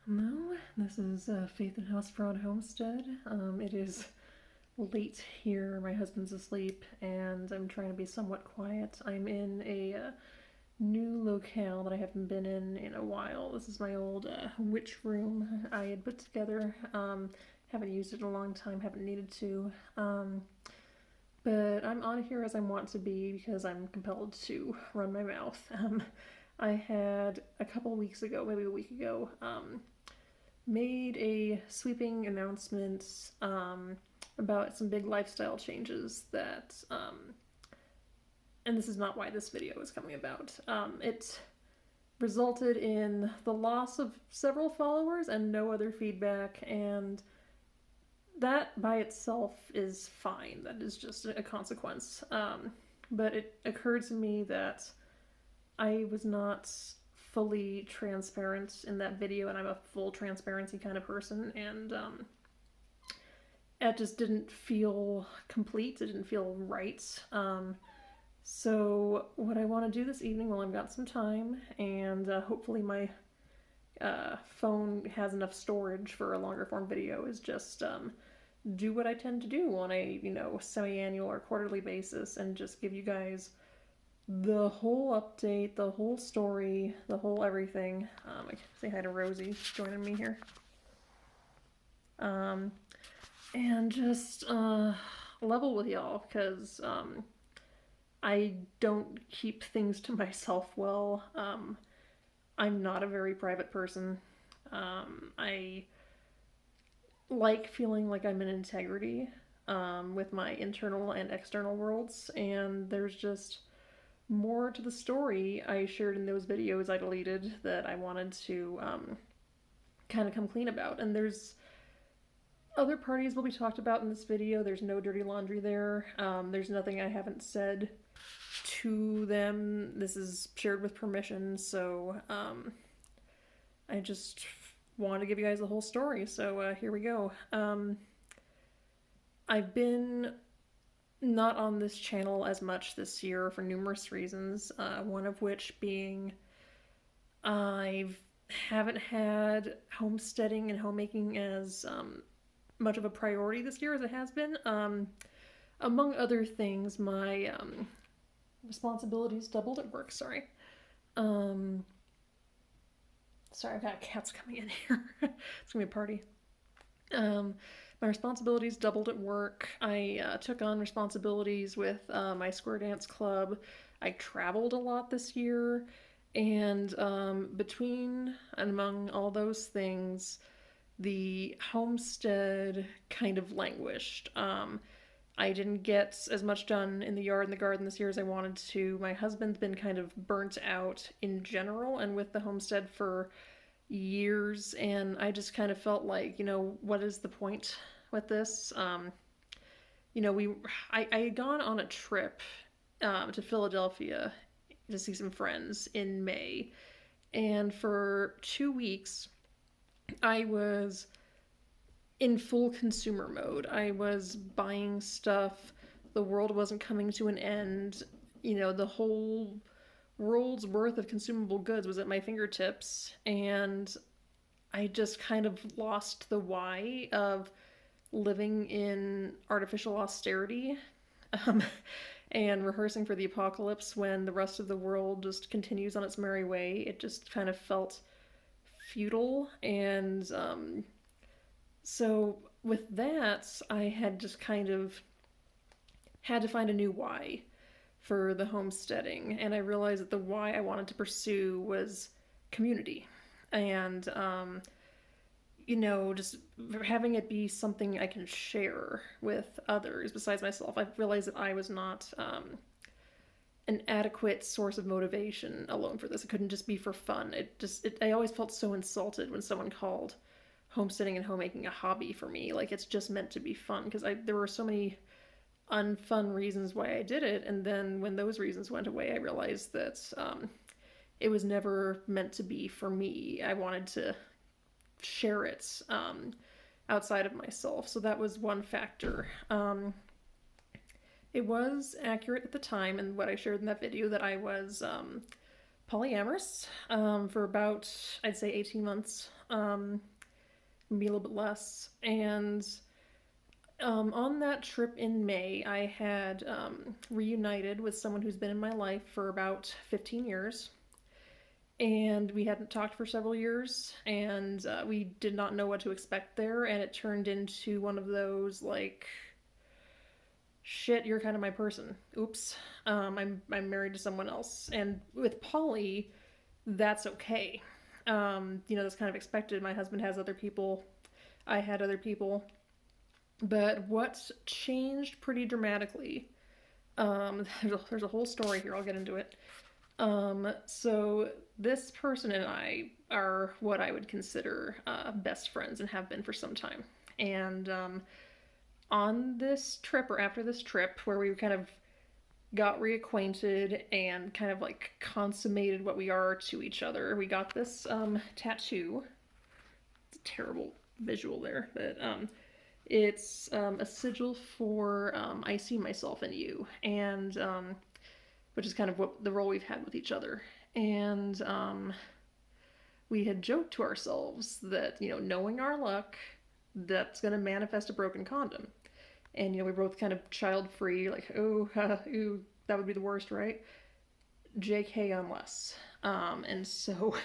Hello, this is Faith and House Fraud Homestead. It is late here. My husband's asleep, and I'm trying to be somewhat quiet. I'm in a new locale that I haven't been in a while. This is my old witch room I had put together. Haven't used it in a long time, haven't needed to. But I'm on here as I want to be because I'm compelled to run my mouth. I had a couple weeks ago, maybe a week ago, made a sweeping announcement about some big lifestyle changes that, and this is not why this video is coming about. It resulted in the loss of several followers and no other feedback, and that by itself is fine. That is just a consequence. But it occurred to me that I was not fully transparent in that video, and I'm a full transparency kind of person, and it just didn't feel complete. It didn't feel right. So what I want to do this evening, while I've got some time, and hopefully my phone has enough storage for a longer form video, is just do what I tend to do on a semi-annual or quarterly basis, and just give you guys the whole update, the whole story, the whole everything. I say hi to Rosie joining me here. And just level with y'all, because I don't keep things to myself well. I'm not a very private person. I like feeling like I'm in integrity with my internal and external worlds, and there's just more to the story I shared in those videos I deleted that I wanted to kind of come clean about. And there's other parties will be talked about in this video. There's no dirty laundry there. There's nothing I haven't said to them. This is shared with permission, so I just wanted to give you guys the whole story. So here we go. I've been not on this channel as much this year for numerous reasons, one of which being I haven't had homesteading and homemaking as much of a priority this year as it has been. Among other things, my responsibilities doubled at work. Sorry, I've got cats coming in here. It's gonna be a party. My responsibilities doubled at work. I took on responsibilities with my square dance club. I traveled a lot this year, and between and among all those things, the homestead kind of languished. I didn't get as much done in the yard and the garden this year as I wanted to. My husband's been kind of burnt out in general and with the homestead for years, and I just kind of felt like, what is the point with this? I had gone on a trip to Philadelphia to see some friends in May, and for 2 weeks I was in full consumer mode. I was buying stuff. The world wasn't coming to an end. The whole world's worth of consumable goods was at my fingertips, and I just kind of lost the why of living in artificial austerity and rehearsing for the apocalypse when the rest of the world just continues on its merry way. It just kind of felt futile, and so with that, I had just kind of had to find a new why for the homesteading, and I realized that the why I wanted to pursue was community, and just having it be something I can share with others besides myself. I realized that I was not an adequate source of motivation alone for this. It couldn't just be for fun. I always felt so insulted when someone called homesteading and homemaking a hobby for me. Like, it's just meant to be fun, because there were so many unfun reasons why I did it, and then when those reasons went away, I realized that it was never meant to be for me. I wanted to share it outside of myself, so that was one factor. It was accurate at the time, and what I shared in that video, that I was polyamorous for about, I'd say, 18 months, maybe a little bit less. And on that trip in May, I had reunited with someone who's been in my life for about 15 years. And we hadn't talked for several years, and we did not know what to expect there. And it turned into one of those, like, shit, you're kind of my person. Oops, I'm married to someone else. And with Polly, that's okay. That's kind of expected. My husband has other people. I had other people. But what changed pretty dramatically, there's a whole story here, I'll get into it. So this person and I are what I would consider best friends and have been for some time. And on this trip, or after this trip, where we kind of got reacquainted and kind of like consummated what we are to each other, we got this tattoo. It's a terrible visual there, but it's a sigil for I see myself in you, and which is kind of what the role we've had with each other. And we had joked to ourselves that, knowing our luck, that's going to manifest a broken condom. And, we're both kind of child free, like, oh, ooh, that would be the worst, right? JK, unless. And so,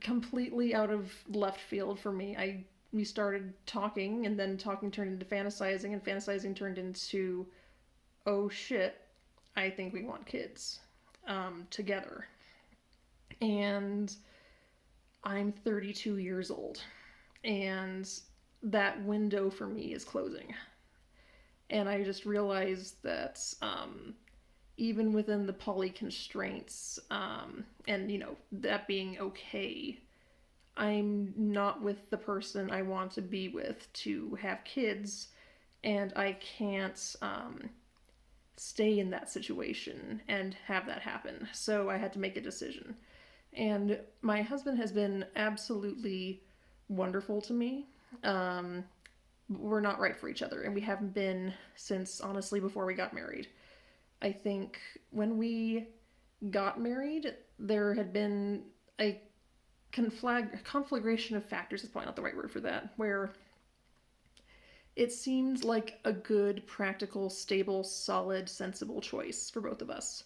completely out of left field for me, we started talking, and then talking turned into fantasizing, and fantasizing turned into, oh shit, I think we want kids together. And I'm 32 years old, and that window for me is closing. And I just realized that even within the poly constraints, and that being okay, I'm not with the person I want to be with to have kids, and I can't stay in that situation and have that happen. So I had to make a decision. And my husband has been absolutely wonderful to me. We're not right for each other, and we haven't been since, honestly, before we got married. I think when we got married, there had been a conflagration of factors, is probably not the right word for that, where it seemed like a good, practical, stable, solid, sensible choice for both of us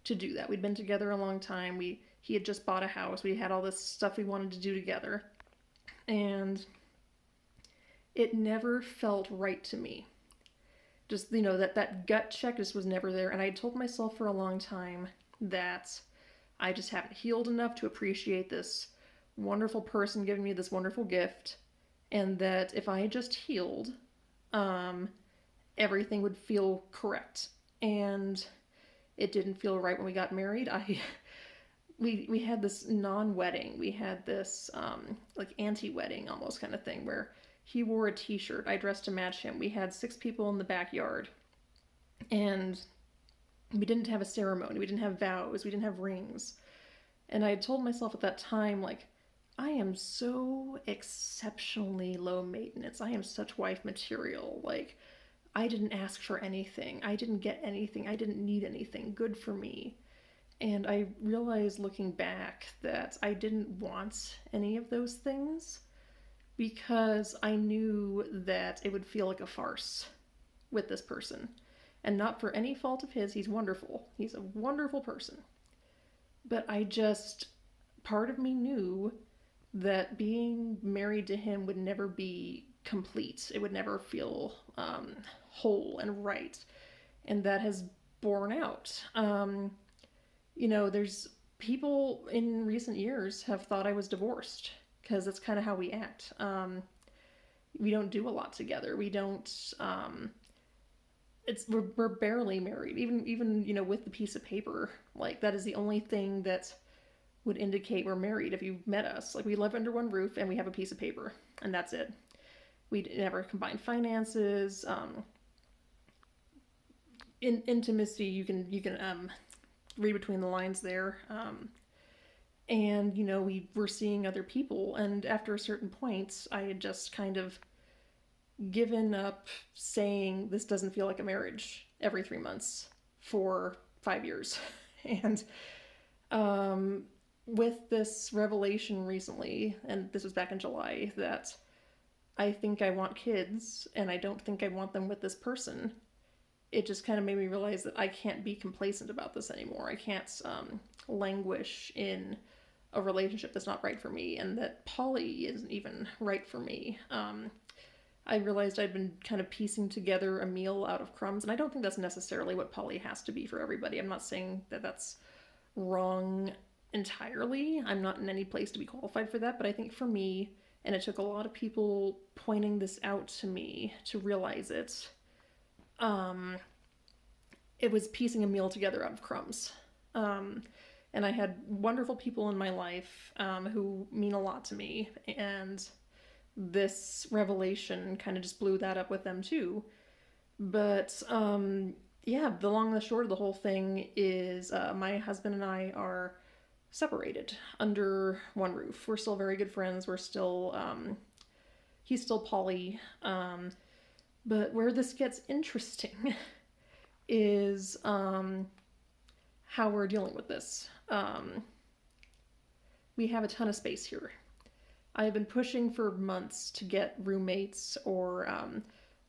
to do that. We'd been together a long time. He had just bought a house. We had all this stuff we wanted to do together. And it never felt right to me. Just, that gut check just was never there. And I told myself for a long time that I just haven't healed enough to appreciate this wonderful person giving me this wonderful gift. And that if I just healed, everything would feel correct. And it didn't feel right when we got married. We had this non-wedding. We had this like anti-wedding almost kind of thing, where he wore a t-shirt. I dressed to match him. We had 6 people in the backyard. And we didn't have a ceremony. We didn't have vows. We didn't have rings. And I had told myself at that time, like, I am so exceptionally low maintenance. I am such wife material. Like, I didn't ask for anything. I didn't get anything. I didn't need anything. Good for me. And I realized looking back that I didn't want any of those things, because I knew that it would feel like a farce with this person. And not for any fault of his. He's wonderful. He's a wonderful person. But part of me knew that being married to him would never be complete. It would never feel whole and right. And that has borne out. There's people in recent years have thought I was divorced, because that's kind of how we act. We don't do a lot together. We don't, we're barely married. Even with the piece of paper, like, that is the only thing that would indicate we're married if you met us. Like, we live under one roof and we have a piece of paper, and that's it. We never combine finances. Intimacy, you can read between the lines there. And, we were seeing other people, and after a certain point, I had just kind of given up saying this doesn't feel like a marriage every 3 months for 5 years. And um, with this revelation recently, and this was back in July, that I think I want kids and I don't think I want them with this person, it just kind of made me realize that I can't be complacent about this anymore. I can't languish in a relationship that's not right for me, and that poly isn't even right for me. I realized I'd been kind of piecing together a meal out of crumbs, and I don't think that's necessarily what poly has to be for everybody. I'm not saying that that's wrong entirely. I'm not in any place to be qualified for that, but I think for me, and it took a lot of people pointing this out to me to realize it, um, it was piecing a meal together out of crumbs. Um, and I had wonderful people in my life who mean a lot to me, and this revelation kind of just blew that up with them too. But yeah, the long and the short of the whole thing is my husband and I are separated under one roof. We're still very good friends. We're still, he's still poly. But where this gets interesting is how we're dealing with this. We have a ton of space here. I have been pushing for months to get roommates or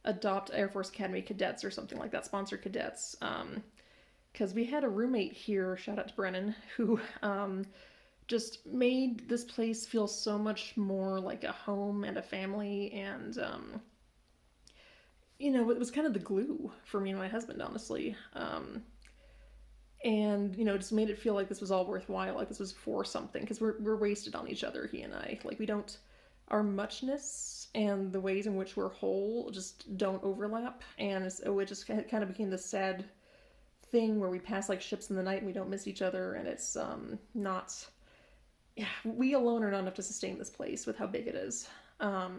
adopt Air Force Academy cadets or something like that, sponsor cadets. Because we had a roommate here, shout out to Brennan, who just made this place feel so much more like a home and a family. And, you know, it was kind of the glue for me and my husband, honestly. And, you know, just made it feel like this was all worthwhile, like this was for something, because we're wasted on each other, he and I. Like, we don't, our muchness and the ways in which we're whole just don't overlap. And so it just kind of became this sad thing where we pass like ships in the night and we don't miss each other, and it's not, yeah, we alone are not enough to sustain this place with how big it is.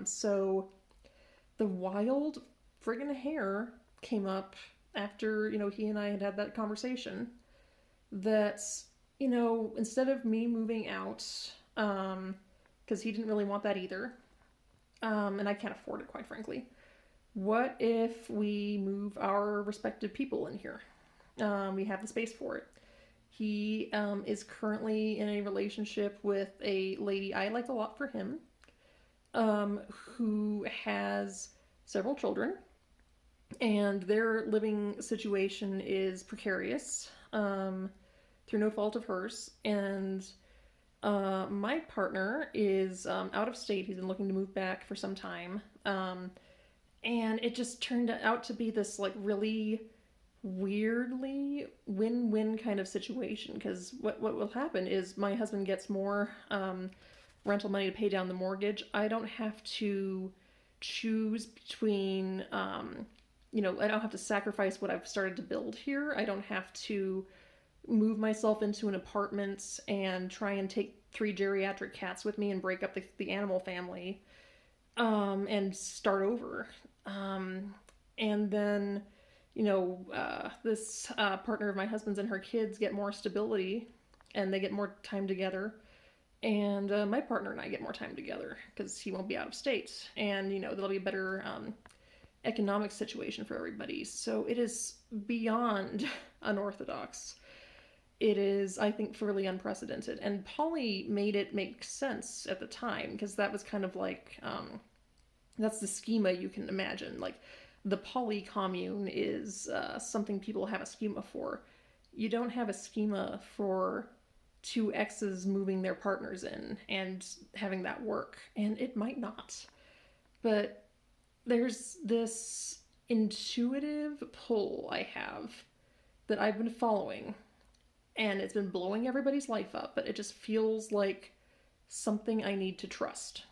So the wild friggin' hair came up after, you know, he and I had that conversation that, you know, instead of me moving out, because he didn't really want that either, and I can't afford it, quite frankly, what if we move our respective people in here? We have the space for it. He is currently in a relationship with a lady I like a lot for him, who has several children, and their living situation is precarious, through no fault of hers. And my partner is out of state. He's been looking to move back for some time. And it just turned out to be this like really weirdly win-win kind of situation, because what will happen is my husband gets more rental money to pay down the mortgage. I don't have to choose between you know, I don't have to sacrifice what I've started to build here. I don't have to move myself into an apartment and try and take 3 geriatric cats with me and break up the animal family, and start over. And then, you know, this partner of my husband's and her kids get more stability and they get more time together. And my partner and I get more time together because he won't be out of state. And, you know, there'll be a better economic situation for everybody. So it is beyond unorthodox. It is, I think, fairly unprecedented. And Polly made it make sense at the time, because that was kind of like, that's the schema you can imagine. Like, the poly commune is something people have a schema for. You don't have a schema for 2 exes moving their partners in and having that work. And it might not. But there's this intuitive pull I have that I've been following, and it's been blowing everybody's life up, but it just feels like something I need to trust.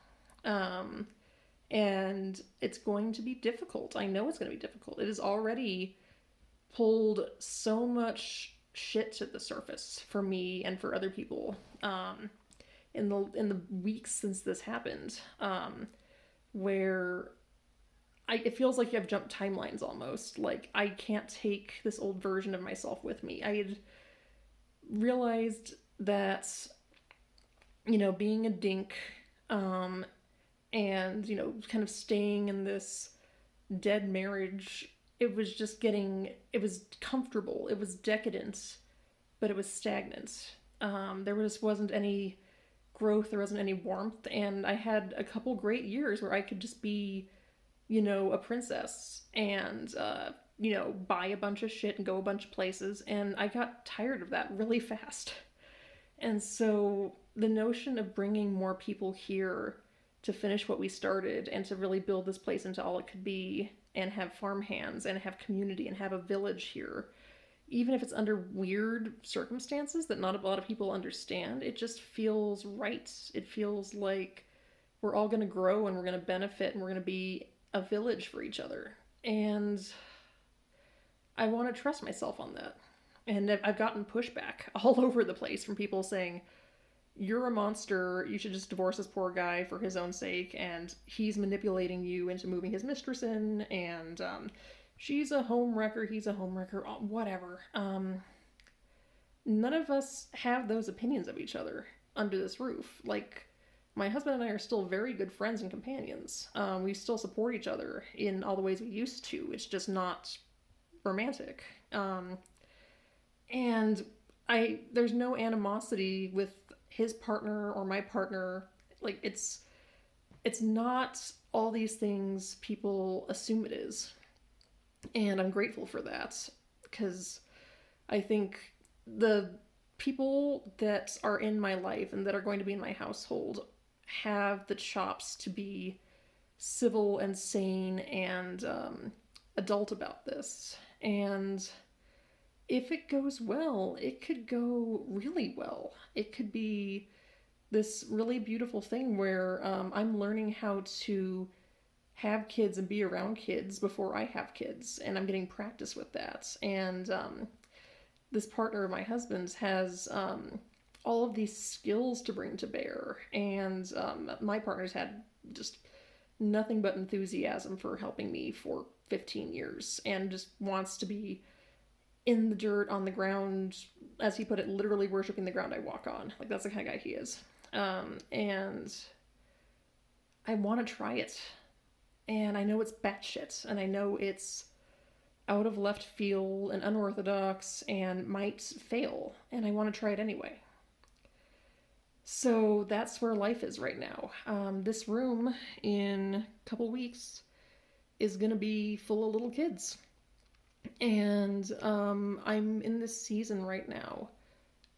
And it's going to be difficult. I know it's going to be difficult. It has already pulled so much shit to the surface for me and for other people in the weeks since this happened, where it feels like you have jumped timelines almost. Like, I can't take this old version of myself with me. I had realized that, you know, being a dink, and, you know, kind of staying in this dead marriage it was just getting, it was comfortable, it was decadent, but it was stagnant. There just wasn't any growth, there wasn't any warmth, and I had a couple great years where I could just be, a princess and, buy a bunch of shit and go a bunch of places, and I got tired of that really fast. And so the notion of bringing more people here to finish what we started and to really build this place into all it could be and have farm hands and have community and have a village here, even if it's under weird circumstances that not a lot of people understand, it just feels right. It feels like we're all going to grow and we're going to benefit and we're going to be a village for each other. And I want to trust myself on that. And I've gotten pushback all over the place from people saying, you're a monster, you should just divorce this poor guy for his own sake, and he's manipulating you into moving his mistress in, and she's a home wrecker, he's a home wrecker, whatever. None of us have those opinions of each other under this roof. Like, my husband and I are still very good friends and companions. We still support each other in all the ways we used to. It's just not romantic. And there's no animosity with his partner or my partner. Like, it's not all these things people assume it is. And I'm grateful for that, because I think the people that are in my life and that are going to be in my household have the chops to be civil and sane and adult about this. And if it goes well, it could go really well. It could be this really beautiful thing where I'm learning how to have kids and be around kids before I have kids, and I'm getting practice with that. And this partner of my husband's has all of these skills to bring to bear, and my partner's had just nothing but enthusiasm for helping me for 15 years, and just wants to be in the dirt, on the ground, as he put it, literally worshiping the ground I walk on. Like, that's the kind of guy he is. And I want to try it. And I know it's batshit, and I know it's out of left field and unorthodox and might fail, and I want to try it anyway. So that's where life is right now. This room in a couple weeks is going to be full of little kids. And I'm in this season right now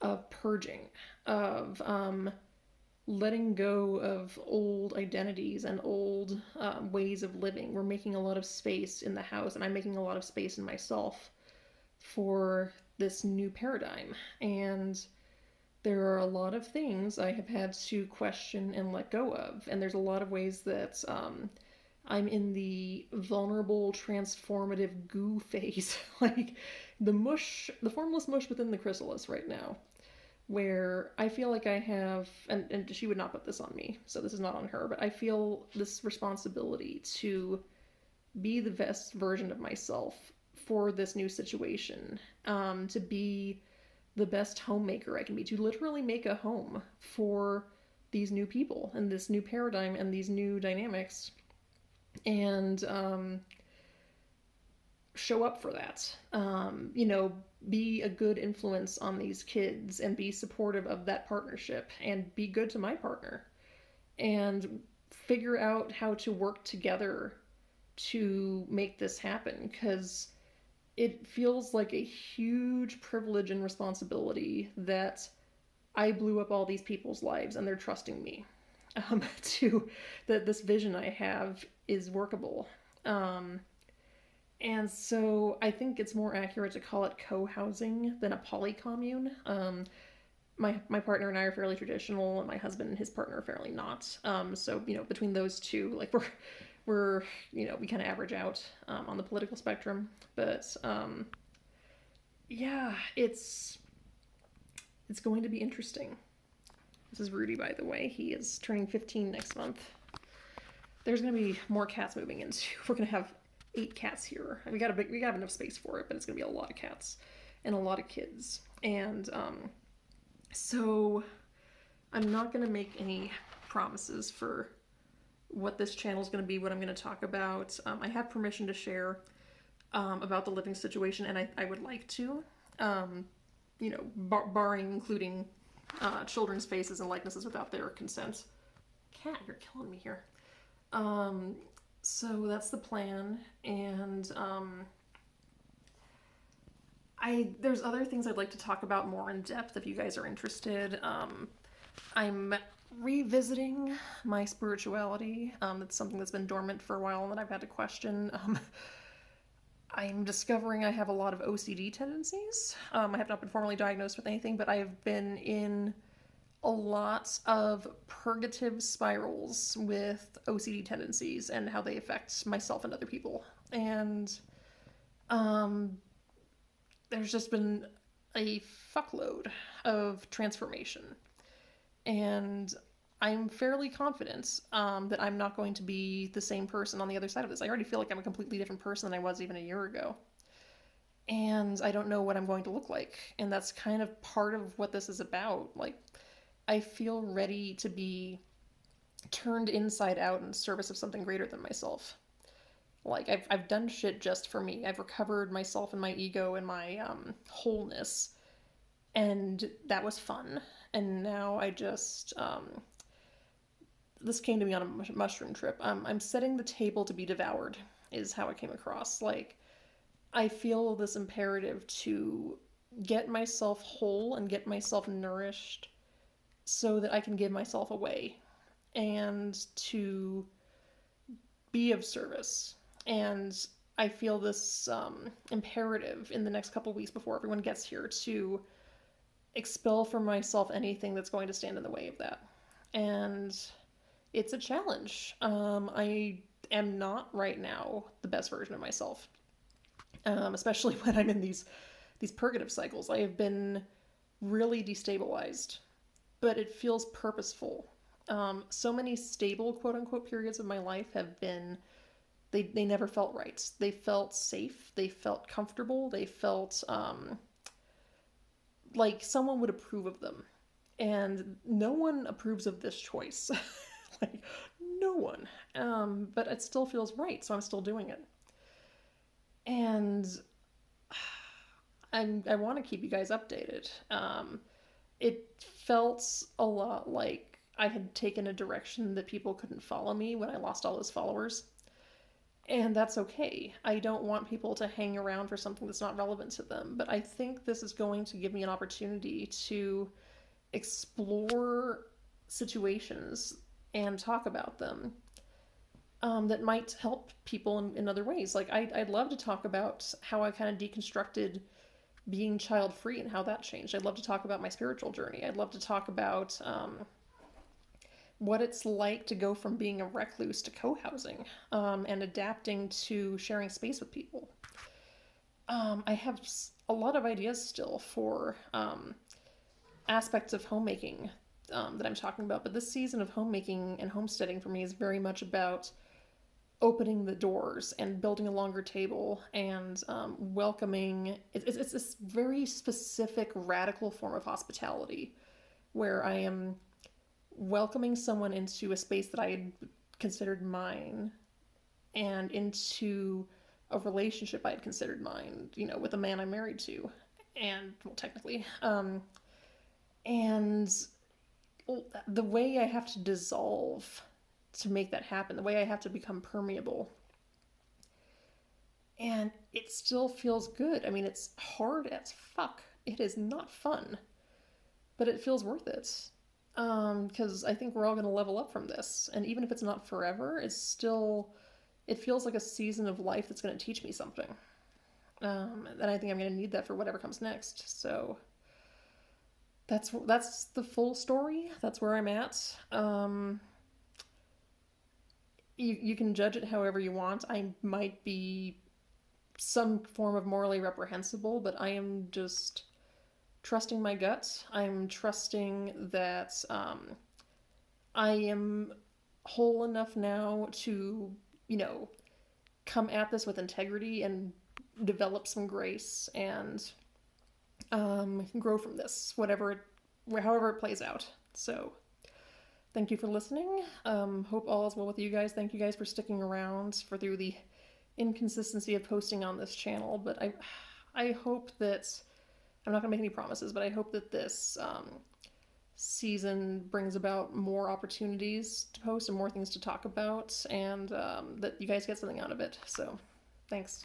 of purging, of letting go of old identities and old ways of living. We're making a lot of space in the house, and I'm making a lot of space in myself for this new paradigm. And there are a lot of things I have had to question and let go of. And there's a lot of ways that I'm in the vulnerable, transformative goo phase, like the formless mush within the chrysalis right now, where I feel like I have, and she would not put this on me, so this is not on her, but I feel this responsibility to be the best version of myself for this new situation, to be the best homemaker I can be, to literally make a home for these new people and this new paradigm and these new dynamics, and show up for that. Be a good influence on these kids and be supportive of that partnership and be good to my partner and figure out how to work together to make this happen, because it feels like a huge privilege and responsibility that I blew up all these people's lives and they're trusting me to that this vision I have is workable. And so I think it's more accurate to call it co-housing than a polycommune. My partner and I are fairly traditional, and my husband and his partner are fairly not. So between those two, like we're we kind of average out on the political spectrum. But yeah, it's going to be interesting. This is Rudy, by the way. He is turning 15 next month. There's going to be more cats moving in too. We're going to have 8 cats here. We got enough space for it, but it's going to be a lot of cats and a lot of kids. And so I'm not going to make any promises for what this channel is going to be, what I'm going to talk about. I have permission to share. about the living situation, and I would like to, barring including children's faces and likenesses without their consent. Cat, you're killing me here. So that's the plan, and there's other things I'd like to talk about more in depth if you guys are interested. I'm revisiting my spirituality. It's something that's been dormant for a while and that I've had to question. I'm discovering I have a lot of OCD tendencies. I have not been formally diagnosed with anything, but I have been in a lot of purgative spirals with OCD tendencies and how they affect myself and other people. And there's just been a fuckload of transformation. And I'm fairly confident that I'm not going to be the same person on the other side of this. I already feel like I'm a completely different person than I was even a year ago. And I don't know what I'm going to look like. And that's kind of part of what this is about. Like, I feel ready to be turned inside out in service of something greater than myself. Like, I've done shit just for me. I've recovered myself and my ego and my wholeness. And that was fun. And now I just... this came to me on a mushroom trip. I'm setting the table to be devoured, is how it came across. Like, I feel this imperative to get myself whole and get myself nourished so that I can give myself away and to be of service. And I feel this imperative in the next couple weeks before everyone gets here to expel from myself anything that's going to stand in the way of that. And it's a challenge. I am not right now the best version of myself, especially when I'm in these purgative cycles. I have been really destabilized, but it feels purposeful. So many stable, quote-unquote, periods of my life have been, they never felt right. They felt safe. They felt comfortable. They felt like someone would approve of them. And no one approves of this choice. Like, no one. But it still feels right, so I'm still doing it. And I want to keep you guys updated. It felt a lot like I had taken a direction that people couldn't follow me when I lost all those followers. And that's okay. I don't want people to hang around for something that's not relevant to them. But I think this is going to give me an opportunity to explore situations and talk about them that might help people in other ways. Like, I'd love to talk about how I kind of deconstructed being child-free and how that changed. I'd love to talk about my spiritual journey. I'd love to talk about what it's like to go from being a recluse to co-housing and adapting to sharing space with people. I have a lot of ideas still for aspects of homemaking that I'm talking about, but this season of homemaking and homesteading for me is very much about opening the doors and building a longer table and welcoming. It's this very specific, radical form of hospitality where I am welcoming someone into a space that I had considered mine and into a relationship I had considered mine, with a man I'm married to. And, well, technically. And the way I have to dissolve to make that happen, the way I have to become permeable. And it still feels good. I mean, it's hard as fuck. It is not fun. But it feels worth it. Because I think we're all going to level up from this. And even if it's not forever, it feels like a season of life that's going to teach me something. And I think I'm going to need that for whatever comes next. So that's the full story. That's where I'm at. You can judge it however you want. I might be some form of morally reprehensible, but I am just trusting my gut. I'm trusting that I am whole enough now to, come at this with integrity and develop some grace and grow from this, however it plays out. So thank you for listening. Hope all is well with you guys. Thank you guys for sticking around through the inconsistency of posting on this channel, but I hope that, I'm not going to make any promises, but I hope that this season brings about more opportunities to post and more things to talk about, and that you guys get something out of it. So, thanks.